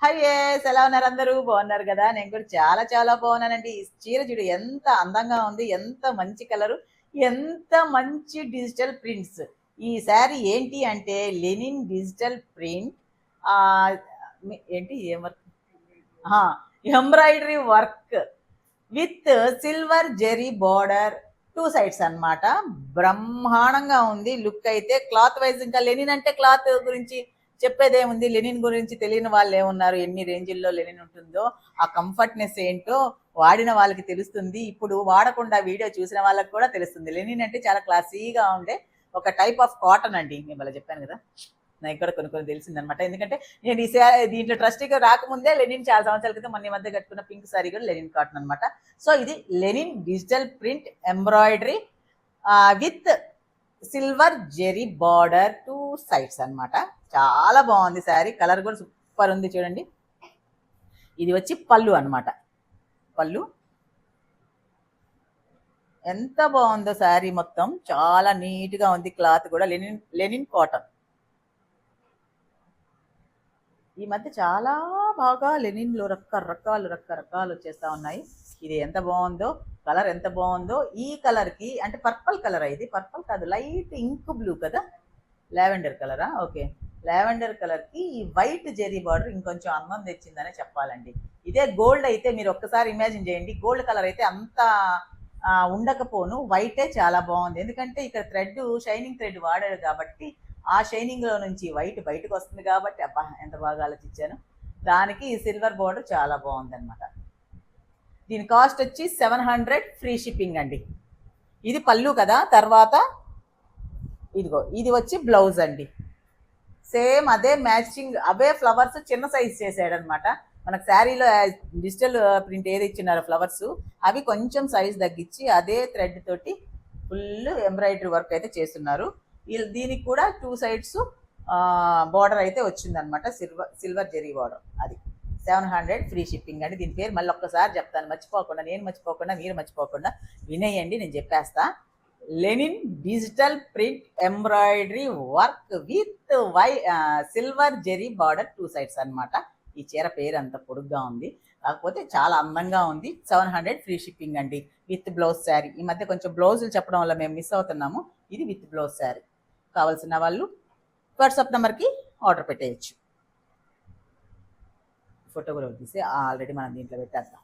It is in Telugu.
హాయ్ ఎలా ఉన్నారు అందరూ బాగున్నారు కదా? నేను కూడా చాలా చాలా బాగున్నానండి. ఈ చీర చూడు ఎంత అందంగా ఉంది, ఎంత మంచి కలరు, ఎంత మంచి డిజిటల్ ప్రింట్స్. ఈ శారీ ఏంటి అంటే లెనిన్ డిజిటల్ ప్రింట్. ఆ ఏంటి ఏం work? Embroidery work with silver zari border, two sides అన్నమాట. బ్రహ్మాండంగా ఉంది లుక్ అయితే. క్లాత్ వైజ్ ఇంకా లెనిన్ అంటే క్లాత్ గురించి చెప్పేదేముంది, లెనిన్ గురించి తెలియని వాళ్ళు ఏమున్నారు, ఎన్ని రేంజిల్లో లెనిన్ ఉంటుందో ఆ కంఫర్ట్నెస్ ఏంటో వాడిన వాళ్ళకి తెలుస్తుంది. ఇప్పుడు వాడకుండా వీడియో చూసిన వాళ్ళకి కూడా తెలుస్తుంది. లెనిన్ అంటే చాలా క్లాసీగా ఉండే ఒక టైప్ ఆఫ్ కాటన్ అండి. నేను ఇలా చెప్పాను కదా, నాకు కూడా కొన్ని కొన్ని తెలిసిందనమాట. ఎందుకంటే నేను దీంట్లో ట్రస్టీగా రాకముందే లెనిన్ చాలా సంవత్సరాల క్రితం మన మధ్య కట్టుకున్న పింక్ సారీ కూడా లెనిన్ కాటన్ అనమాట. సో ఇది linen digital print embroidery with silver zari border, two sides అన్నమాట. చాలా బాగుంది శారీ. కలర్ కూడా సూపర్ ఉంది చూడండి. ఇది వచ్చి పళ్ళు అన్నమాట. పళ్ళు ఎంత బాగుందో శారీ మొత్తం. చాలా నీట్ గా ఉంది. క్లాత్ కూడా లెనిన్ కాటన్. ఈ మధ్య చాలా బాగా లెనిన్లో రకరకాలు వచ్చేస్తా ఉన్నాయి. ఇది ఎంత బాగుందో, కలర్ ఎంత బాగుందో. ఈ కలర్కి అంటే పర్పుల్ కలర్, ఇది పర్పుల్ కాదు, లైట్ ఇంక్ బ్లూ కదా, లావెండర్ కలరా? ఓకే, లావెండర్ కలర్కి ఈ వైట్ జెరీ బార్డర్ ఇంకొంచెం అందం తెచ్చిందనే చెప్పాలండి. ఇదే గోల్డ్ అయితే మీరు ఒక్కసారి ఇమాజిన్ చేయండి. గోల్డ్ కలర్ అయితే అంత ఉండకపోను, వైటే చాలా బాగుంది. ఎందుకంటే ఇక్కడ థ్రెడ్ షైనింగ్ థ్రెడ్ వాడాడు కాబట్టి ఆ షైనింగ్లో నుంచి వైట్ బయటకు వస్తుంది కాబట్టి అబ్బా ఎంత బాగా ఆలోచించాను. దానికి ఈ సిల్వర్ బోర్డర్ చాలా బాగుంది అనమాట. దీని కాస్ట్ వచ్చి 700 ఫ్రీ షిప్పింగ్ అండి. ఇది పళ్ళు కదా. తర్వాత ఇదిగో ఇది వచ్చి బ్లౌజ్ అండి. సేమ్ అదే మ్యాచింగ్, అవే ఫ్లవర్స్ చిన్న సైజ్ చేసాడనమాట. మనకు శారీలో డిజిటల్ ప్రింట్ ఏది ఇచ్చినారో ఫ్లవర్స్, అవి కొంచెం సైజ్ తగ్గించి అదే థ్రెడ్ తోటి ఫుల్ ఎంబ్రాయిడరీ వర్క్ అయితే చేస్తున్నారు. దీనికి కూడా టూ సైడ్స్ బార్డర్ అయితే వచ్చిందనమాట, సిల్వర్ జెరీ బార్డర్. అది 700 ఫ్రీ షిప్పింగ్ అండి. దీని పేరు మళ్ళీ ఒక్కసారి చెప్తాను, మర్చిపోకుండా, నేను మర్చిపోకుండా మీరు మర్చిపోకుండా వినేయండి, నేను చెప్పేస్తా. Linen digital print embroidery work with silver zari border, two sides అనమాట. ఈ చీర పేరు అంత పొడుగ్గా ఉంది, కాకపోతే చాలా అందంగా ఉంది. 700 ఫ్రీ షిప్పింగ్ అండి, విత్ బ్లౌజ్ శారీ. ఈ మధ్య కొంచెం బ్లౌజులు చెప్పడం వల్ల మేము మిస్ అవుతున్నాము. ఇది విత్ బ్లౌజ్ శారీ. కావాల్సిన వాళ్ళు వాట్సాప్ నెంబర్కి ఆర్డర్ పెట్టేయచ్చు. ఫోటో కూడా తీసి ఆల్రెడీ మనం దీంట్లో పెట్టేద్దాం.